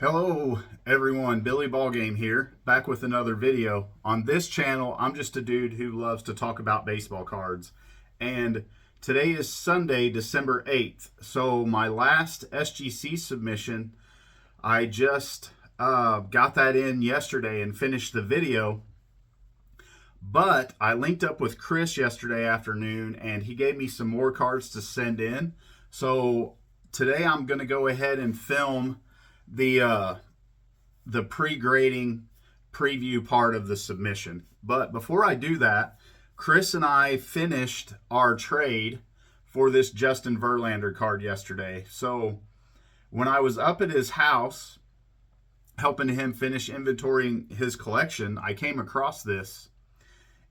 Hello everyone, Billy Ballgame here, back with another video. On this channel, I'm just a dude who loves to talk about baseball cards. And today is Sunday, December 8th. So my last SGC submission, I just got that in yesterday and finished the video. But I linked up with Chris yesterday afternoon and he gave me some more cards to send in. So today I'm going to go ahead and film the pre-grading preview part of the submission. But before I do that, Chris and I finished our trade for this Justin Verlander card yesterday. So when I was up at his house helping him finish inventorying his collection, I came across this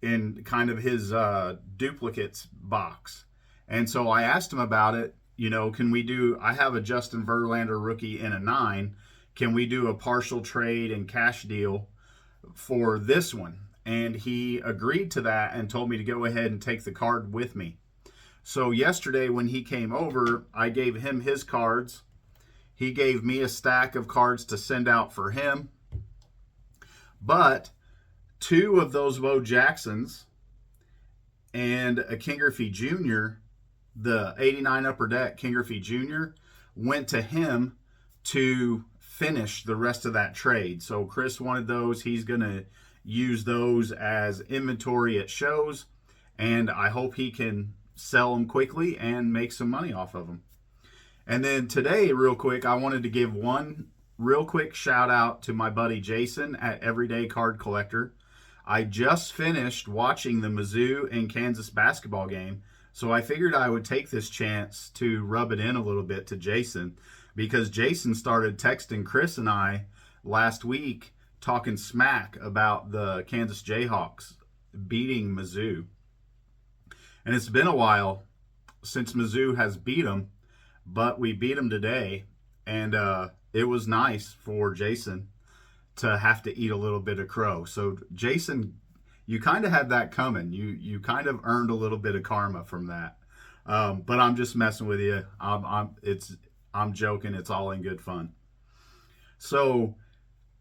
in kind of his duplicates box. And so I asked him about it. You know, can we do, I have a Justin Verlander rookie in a 9. Can we do a partial trade and cash deal for this one? And he agreed to that and told me to go ahead and take the card with me. So yesterday when he came over, I gave him his cards. He gave me a stack of cards to send out for him. But 2 of those Bo Jacksons and a King Griffey Jr., the 89 Upper Deck King Griffey Jr., went to him to finish the rest of that trade. So Chris wanted those. He's going to use those as inventory at shows, and I hope he can sell them quickly and make some money off of them. And then today, real quick, I wanted to give one real quick shout out to my buddy Jason at Everyday Card Collector. I just finished watching the Mizzou and Kansas basketball game, so I figured I would take this chance to rub it in a little bit to Jason, because Jason started texting Chris and I last week talking smack about the Kansas Jayhawks beating Mizzou. And it's been a while since Mizzou has beat them, but we beat them today, and it was nice for Jason to have to eat a little bit of crow. So Jason, you kind of had that coming. You kind of earned a little bit of karma from that. But I'm just messing with you. I'm joking. It's all in good fun. So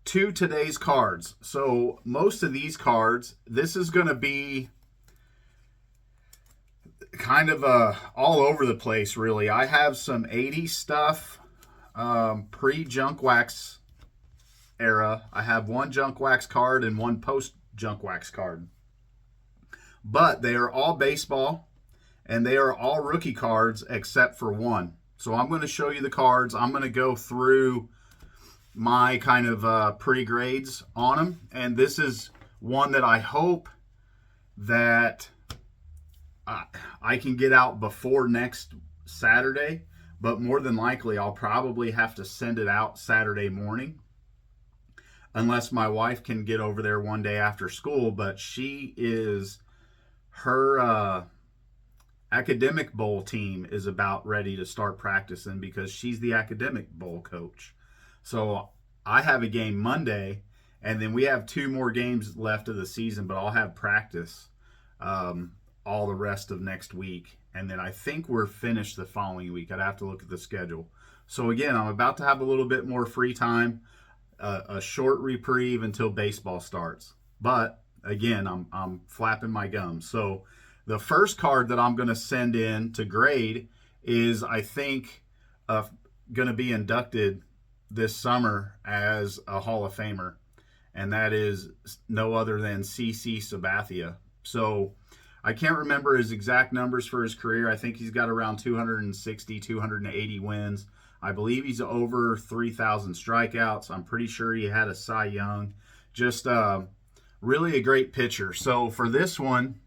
to today's cards. So most of these cards, this is going to be kind of all over the place, really. I have some 80s stuff, pre-junk wax era. I have one junk wax card and one post junk wax card. But they are all baseball, and they are all rookie cards except for one. So I'm going to show you the cards. I'm going to go through my kind of pre-grades on them. And this is one that I hope that I can get out before next Saturday. But more than likely, I'll probably have to send it out Saturday morning, unless my wife can get over there one day after school. But her academic bowl team is about ready to start practicing because she's the academic bowl coach. So I have a game Monday, and then we have 2 more games left of the season, but I'll have practice all the rest of next week. And then I think we're finished the following week. I'd have to look at the schedule. So again, I'm about to have a little bit more free time, a short reprieve until baseball starts. But again, I'm flapping my gums. So the first card that I'm going to send in to grade is, I think, going to be inducted this summer as a Hall of Famer, and that is no other than CC Sabathia. So I can't remember his exact numbers for his career. I think he's got around 260, 280 wins. I believe he's over 3,000 strikeouts. I'm pretty sure he had a Cy Young. Just really a great pitcher. So for this one,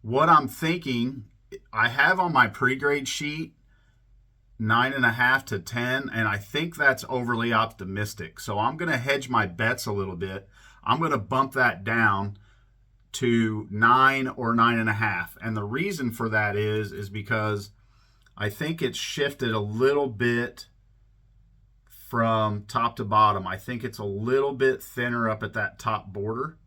what I'm thinking, I have on my pre-grade sheet 9.5 to 10, and I think that's overly optimistic. So I'm going to hedge my bets a little bit. I'm going to bump that down to 9 or 9.5. And the reason for that is because I think it's shifted a little bit from top to bottom. I think it's a little bit thinner up at that top border.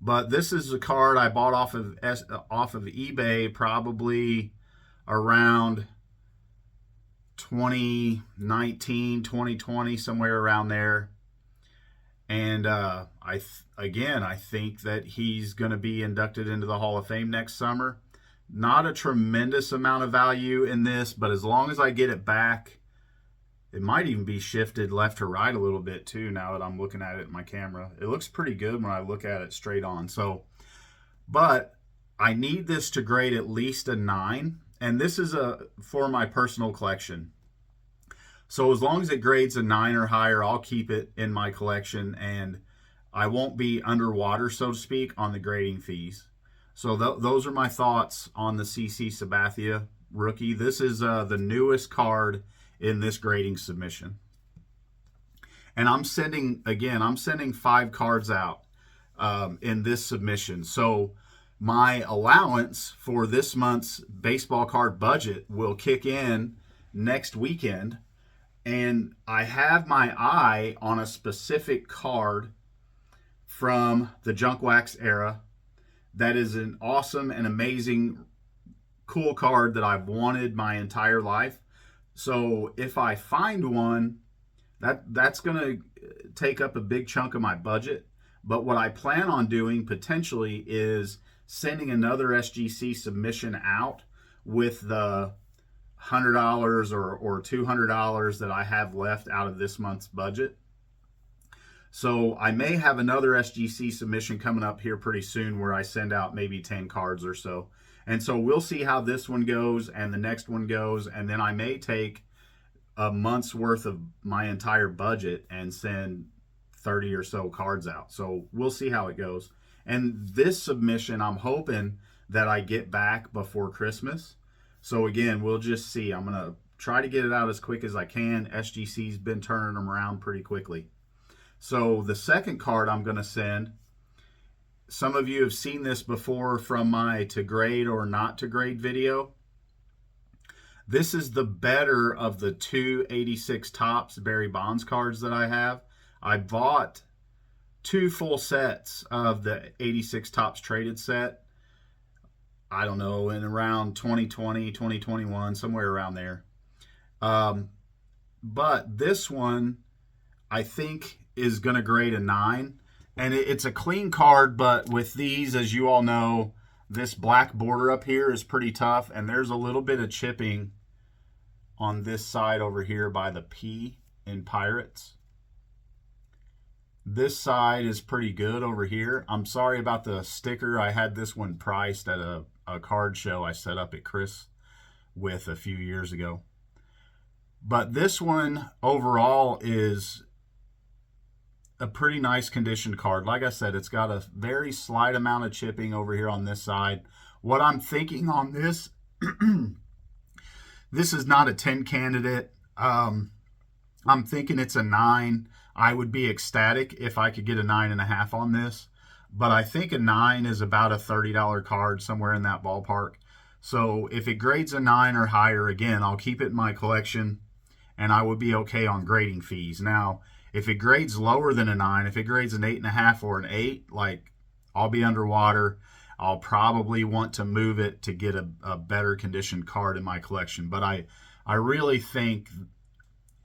But this is a card I bought off of eBay probably around 2019, 2020, somewhere around there. And I think that he's going to be inducted into the Hall of Fame next summer. Not a tremendous amount of value in this, but as long as I get it back, it might even be shifted left to right a little bit too now that I'm looking at it in my camera. It looks pretty good when I look at it straight on. So, but I need this to grade at least a 9, and this is for my personal collection. So as long as it grades a 9 or higher, I'll keep it in my collection, and I won't be underwater, so to speak, on the grading fees. So those are my thoughts on the CC Sabathia rookie. This is the newest card in this grading submission. And I'm sending 5 cards out in this submission. So my allowance for this month's baseball card budget will kick in next weekend. And I have my eye on a specific card from the Junk Wax era that is an awesome and amazing, cool card that I've wanted my entire life. So if I find one, that's going to take up a big chunk of my budget. But what I plan on doing potentially is sending another SGC submission out with the $100 or $200 that I have left out of this month's budget. So I may have another SGC submission coming up here pretty soon where I send out maybe 10 cards or so. And so we'll see how this one goes and the next one goes. And then I may take a month's worth of my entire budget and send 30 or so cards out. So we'll see how it goes. And this submission, I'm hoping that I get back before Christmas. So again, we'll just see. I'm going to try to get it out as quick as I can. SGC's been turning them around pretty quickly. So the second card I'm going to send, some of you have seen this before from my to grade or not to grade video. This is the better of the 2 86 Topps Barry Bonds cards that I have. I bought 2 full sets of the 86 Topps traded set. I don't know, in around 2020, 2021, somewhere around there. But this one, I think, is going to grade a 9. And it's a clean card, but with these, as you all know, this black border up here is pretty tough. And there's a little bit of chipping on this side over here by the P in Pirates. This side is pretty good over here. I'm sorry about the sticker. I had this one priced at a card show I set up at Chris with a few years ago. But this one overall is a pretty nice conditioned card. Like I said, it's got a very slight amount of chipping over here on this side. What I'm thinking on this, this is not a 10 candidate. I'm thinking it's a 9. I would be ecstatic if I could get a 9.5 on this. But I think a 9 is about a $30 card, somewhere in that ballpark. So if it grades a 9 or higher, again, I'll keep it in my collection and I would be okay on grading fees. Now, if it grades lower than a 9, if it grades an 8.5 or an 8, like, I'll be underwater. I'll probably want to move it to get a better conditioned card in my collection. But I really think,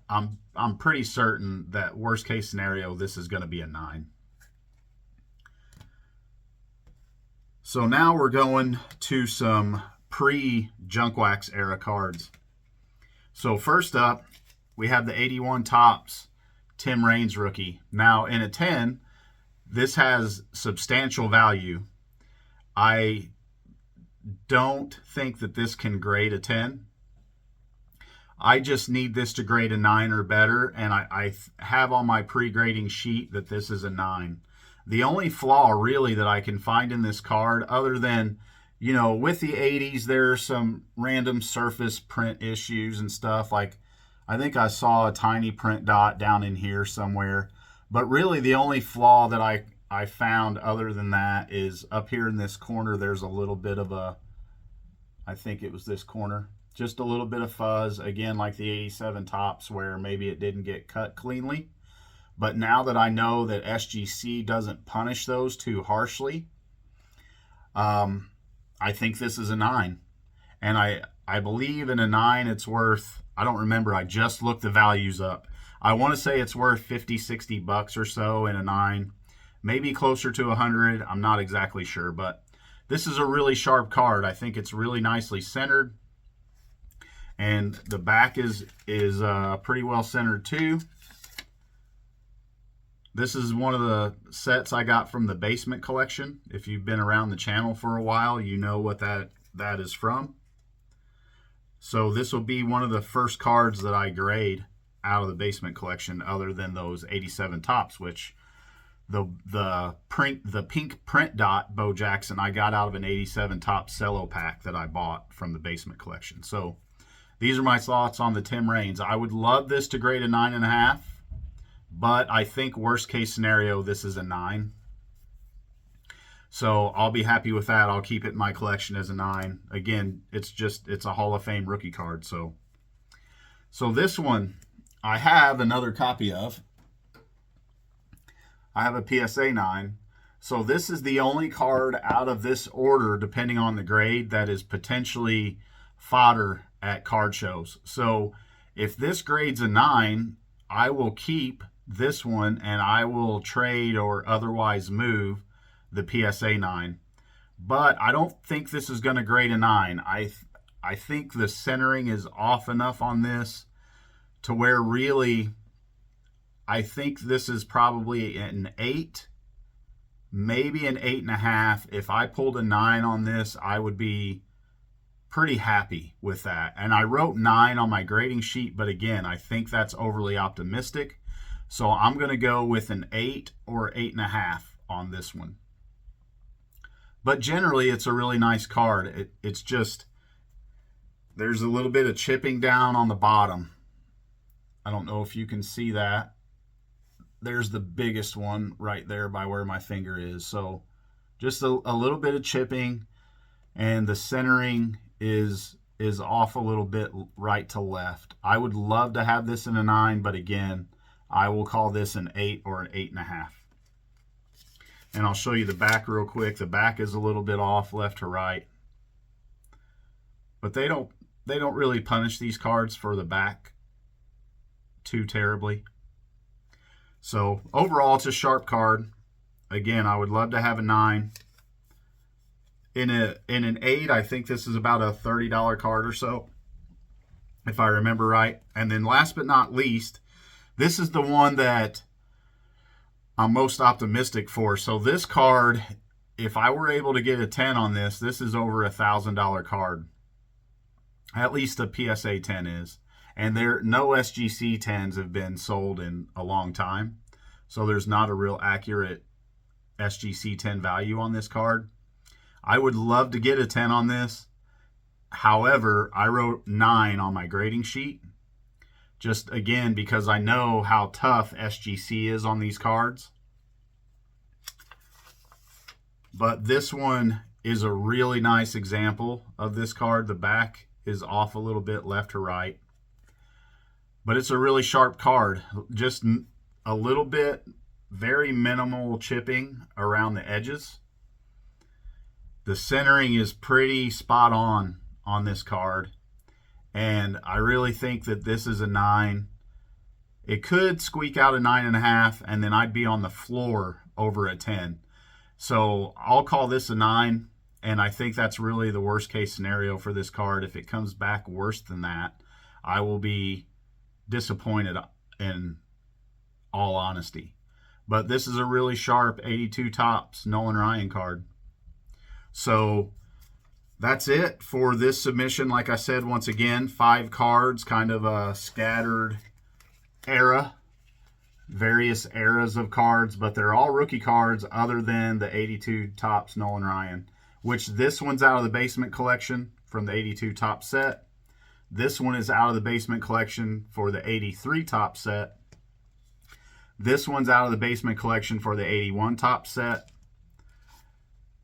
I'm pretty certain that worst case scenario, this is going to be a 9. So now we're going to some pre-Junk Wax era cards. So first up, we have the 81 Topps Tim Raines rookie. Now in a 10, this has substantial value. I don't think that this can grade a 10. I just need this to grade a 9 or better, and I have on my pre-grading sheet that this is a 9. The only flaw really that I can find in this card, other than, you know, with the 80s, there's some random surface print issues and stuff. Like, I think I saw a tiny print dot down in here somewhere. But really the only flaw that I found other than that is up here in this corner, there's a little bit of a, I think it was this corner, just a little bit of fuzz, again, like the 87 Topps, where maybe it didn't get cut cleanly. But now that I know that SGC doesn't punish those too harshly, I think this is a 9. And I believe in a 9 it's worth I don't remember. I just looked the values up. I want to say it's worth 50, 60 bucks or so in a 9, maybe closer to 100. I'm not exactly sure, but this is a really sharp card. I think it's really nicely centered, and the back is pretty well centered too. This is one of the sets I got from the basement collection. If you've been around the channel for a while, you know what that is from. So this will be one of the first cards that I grade out of the basement collection, other than those 87 tops, which the pink print dot Bo Jackson I got out of an 87 top cello pack that I bought from the basement collection. So these are my thoughts on the Tim Raines. I would love this to grade a 9.5. But I think worst case scenario, this is a 9. So I'll be happy with that. I'll keep it in my collection as a 9. Again, it's a Hall of Fame rookie card. So this one I have another copy of. I have a PSA 9. So this is the only card out of this order, depending on the grade, that is potentially fodder at card shows. So if this grades a 9, I will keep this one and I will trade or otherwise move the PSA 9. But I don't think this is going to grade a 9. I think the centering is off enough on this to where really I think this is probably an 8, maybe an 8.5. If I pulled a 9 on this, I would be pretty happy with that. And I wrote 9 on my grading sheet, but again, I think that's overly optimistic. So I'm going to go with an 8 or 8.5 on this one. But generally, it's a really nice card. It's just, there's a little bit of chipping down on the bottom. I don't know if you can see that. There's the biggest one right there by where my finger is. So just a little bit of chipping, and the centering is off a little bit right to left. I would love to have this in a 9, but again, I will call this an 8 or an 8.5. And I'll show you the back real quick. The back is a little bit off left to right. But they don't really punish these cards for the back too terribly. So overall, it's a sharp card. Again, I would love to have a 9. In an 8, I think this is about a $30 card or so, if I remember right. And then last but not least, this is the one that I'm most optimistic for. So this card, if I were able to get a 10 on this, this is over $1,000 card. At least a PSA 10 is. And no SGC 10s have been sold in a long time. So there's not a real accurate SGC 10 value on this card. I would love to get a 10 on this. However, I wrote 9 on my grading sheet. Just again, because I know how tough SGC is on these cards. But this one is a really nice example of this card. The back is off a little bit left to right. But it's a really sharp card. Just a little bit, very minimal chipping around the edges. The centering is pretty spot on this card. And I really think that this is a 9. It could squeak out a 9.5, and then I'd be on the floor over a 10. So I'll call this a 9, and I think that's really the worst case scenario for this card. If it comes back worse than that, I will be disappointed in all honesty. But this is a really sharp 82 tops Nolan Ryan card. So that's it for this submission. Like I said, once again, 5 cards, kind of a scattered era, various eras of cards, but they're all rookie cards other than the 82 tops Nolan Ryan, which this one's out of the basement collection from the 82 top set. This one is out of the basement collection for the 83 top set. This one's out of the basement collection for the 81 top set.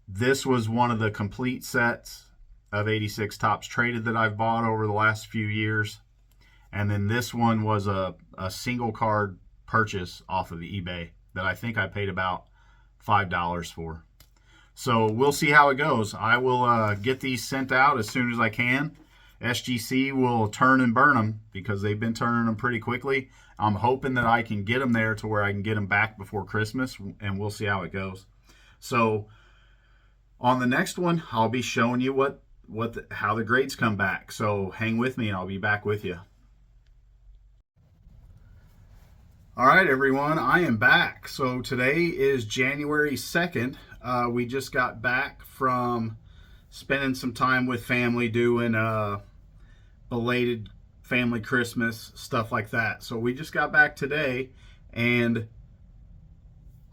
This was one of the complete sets of 86 tops traded that I've bought over the last few years. And then this one was a single card purchase off of eBay that I think I paid about $5 for. So we'll see how it goes. I will get these sent out as soon as I can. SGC will turn and burn them because they've been turning them pretty quickly. I'm hoping that I can get them there to where I can get them back before Christmas, and we'll see how it goes. So on the next one, I'll be showing you how the grades come back. So hang with me and I'll be back with you. All right, everyone, I am back. So today is January 2nd. We just got back from spending some time with family, doing belated family Christmas, stuff like that. So we just got back today, and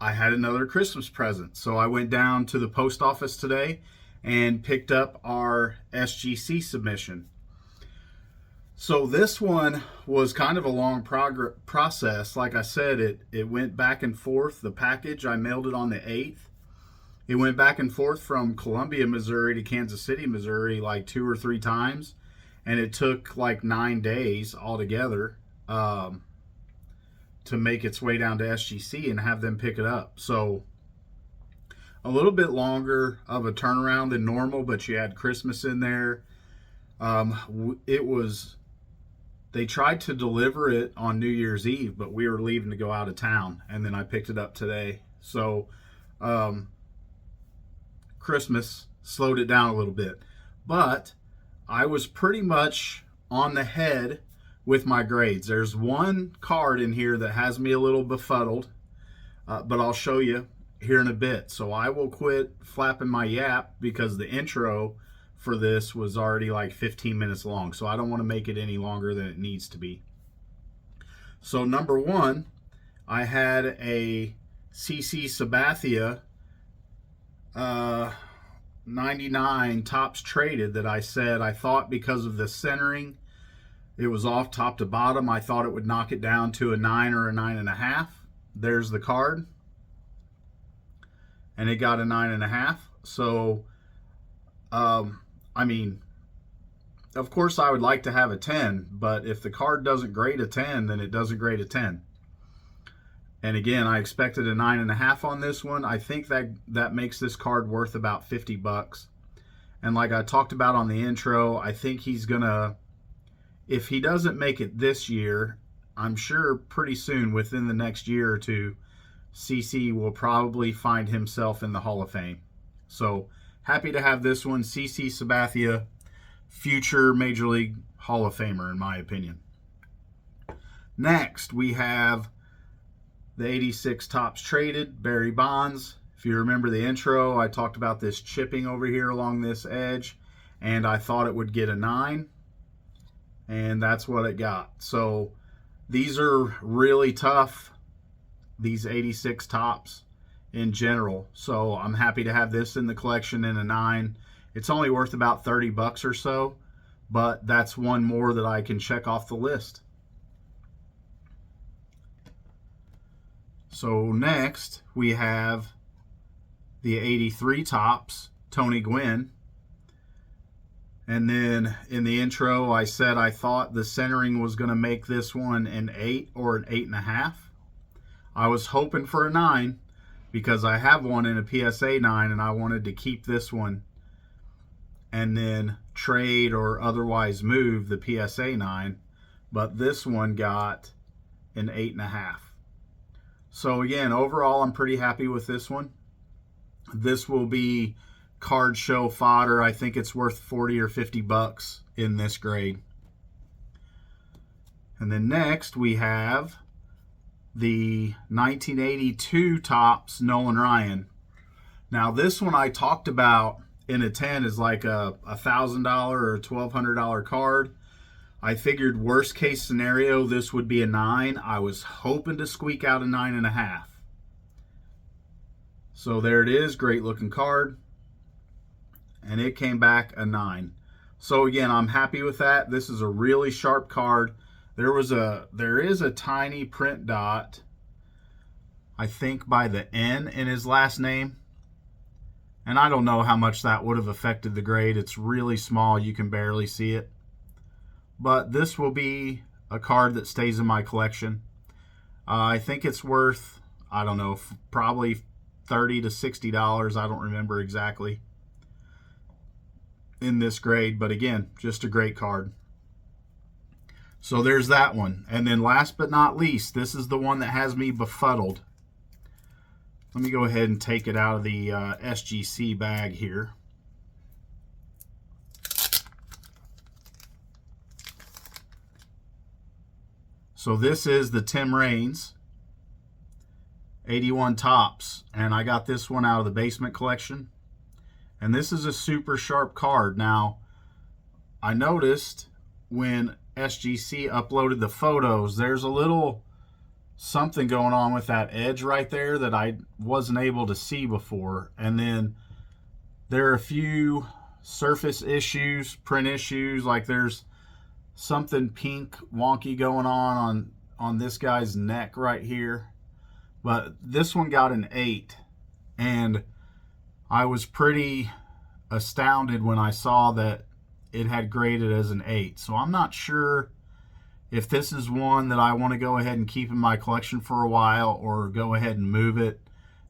I had another Christmas present. So I went down to the post office today and picked up our SGC submission. So this one was kind of a long process. Like I said, it went back and forth. The package, I mailed it on the 8th. It went back and forth from Columbia, Missouri to Kansas City, Missouri, like 2 or 3 times. And it took like 9 days altogether to make its way down to SGC and have them pick it up. So a little bit longer of a turnaround than normal, but you had Christmas in there. They tried to deliver it on New Year's Eve, but we were leaving to go out of town, and then I picked it up today. So Christmas slowed it down a little bit, but I was pretty much on the head with my grades. There's one card in here that has me a little befuddled, but I'll show you here in a bit. So I will quit flapping my yap because the intro for this was already like 15 minutes long, so I don't want to make it any longer than it needs to be. So number one, I had a CC Sabathia 99 tops traded that I said I thought because of the centering, it was off top to bottom. I thought it would knock it down to a 9 or a 9.5. There's the card, and it got a 9.5. So I mean, of course I would like to have a 10, but if the card doesn't grade a 10, then it doesn't grade a 10. And again, I expected a 9.5 on this one. I think that makes this card worth about $50. And like I talked about on the intro, I think he's gonna, if he doesn't make it this year, I'm sure pretty soon, within the next year or two, CC will probably find himself in the Hall of Fame. So happy to have this one. CC Sabathia, future Major League Hall of Famer, in my opinion. Next, we have the 86 tops traded, Barry Bonds. If you remember the intro, I talked about this chipping over here along this edge, and I thought it would get a 9, and that's what it got. So these are really tough, these 86 tops in general. So I'm happy to have this in the collection in a 9. It's only worth about $30 or so, but that's one more that I can check off the list. So next we have the 83 tops, Tony Gwynn. And then in the intro, I said I thought the centering was going to make this one an 8 or an 8.5. I was hoping for a 9, because I have one in a PSA 9 and I wanted to keep this one and then trade or otherwise move the PSA 9, but this one got an 8.5. So again, overall, I'm pretty happy with this one. This will be card show fodder. I think it's worth 40 or 50 bucks in this grade. And then next we have the 1982 tops Nolan Ryan. Now this one I talked about in a 10 is like a $1,000 or a $1,200 card. I figured worst case scenario this would be a 9. I was hoping to squeak out a 9.5. So there it is, great looking card, and it came back a 9. So again, I'm happy with that. This is a really sharp card. There is a tiny print dot, I think by the N in his last name, and I don't know how much that would have affected the grade. It's really small, you can barely see it. But this will be a card that stays in my collection. I think it's worth, I don't know, probably $30 to $60. I don't remember exactly. in this grade, but again, just a great card. So there's that one. And then last but not least, this is the one that has me befuddled. Let me go ahead and take it out of the SGC bag here. So this is the Tim Raines 81 Tops, and I got this one out of the basement collection. And this is a super sharp card. Now, I noticed when SGC uploaded the photos, there's a little something going on with that edge right there that I wasn't able to see before. And then there are a few surface issues, print issues, like there's something pink wonky going on this guy's neck right here. But this one got an 8, and I was pretty astounded when I saw that it had graded as an 8. So I'm not sure if this is one that I want to go ahead and keep in my collection for a while, or go ahead and move it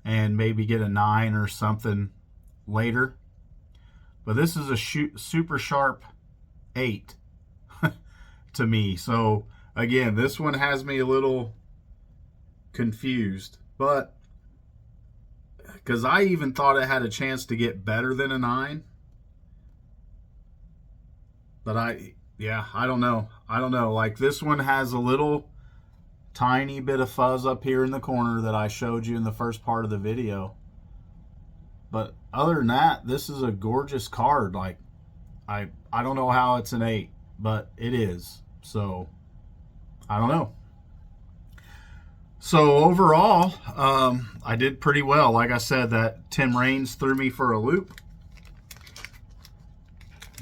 and maybe get a 9 or something later. But this is a super sharp 8 to me. So again, this one has me a little confused, but because I even thought it had a chance to get better than a 9. But I don't know. Like, this one has a little tiny bit of fuzz up here in the corner that I showed you in the first part of the video. But other than that, this is a gorgeous card. Like, I don't know how it's an 8, but it is. So, I don't know. So overall, I did pretty well. Like I said, that Tim Raines threw me for a loop.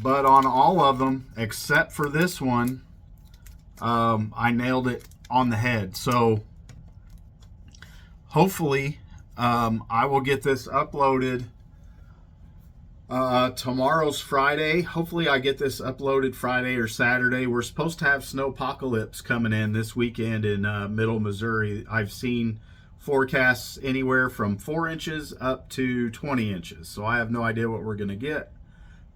But on all of them, except for this one, I nailed it on the head. So hopefully, I will get this uploaded. Tomorrow's Friday. Hopefully I get this uploaded Friday or Saturday. We're supposed to have snowpocalypse coming in this weekend in middle Missouri. I've seen forecasts anywhere from 4 inches up to 20 inches. So I have no idea what we're going to get.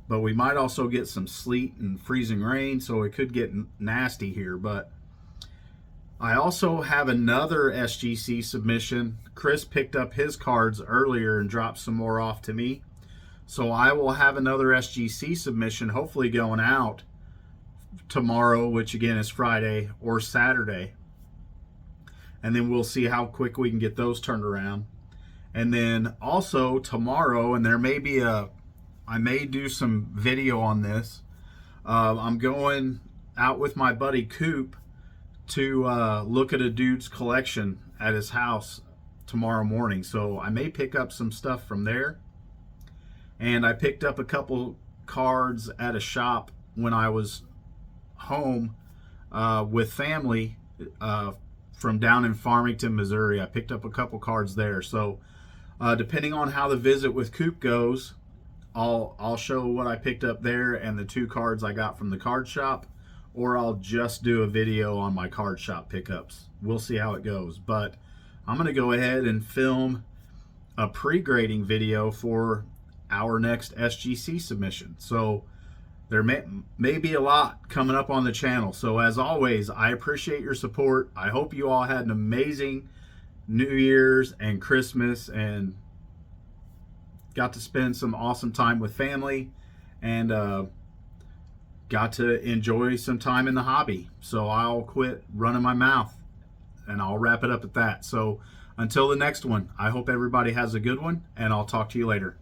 But we might also get some sleet and freezing rain, so it could get nasty here. But I also have another SGC submission. Chris picked up his cards earlier and dropped some more off to me. So I will have another SGC submission hopefully going out tomorrow, which again is Friday, or Saturday. And then we'll see how quick we can get those turned around. And then also tomorrow, and there may be I may do some video on this. I'm going out with my buddy Coop to look at a dude's collection at his house tomorrow morning. So I may pick up some stuff from there. And I picked up a couple cards at a shop when I was home with family from down in Farmington, Missouri. I picked up a couple cards there. So depending on how the visit with Coop goes, I'll show what I picked up there and the 2 cards I got from the card shop, or I'll just do a video on my card shop pickups. We'll see how it goes. But I'm going to go ahead and film a pre-grading video for our next SGC submission. So there may be a lot coming up on the channel. So as always, I appreciate your support. I hope you all had an amazing New Year's and Christmas and got to spend some awesome time with family, and got to enjoy some time in the hobby. So I'll quit running my mouth and I'll wrap it up at that. So until the next one, I hope everybody has a good one, and I'll talk to you later.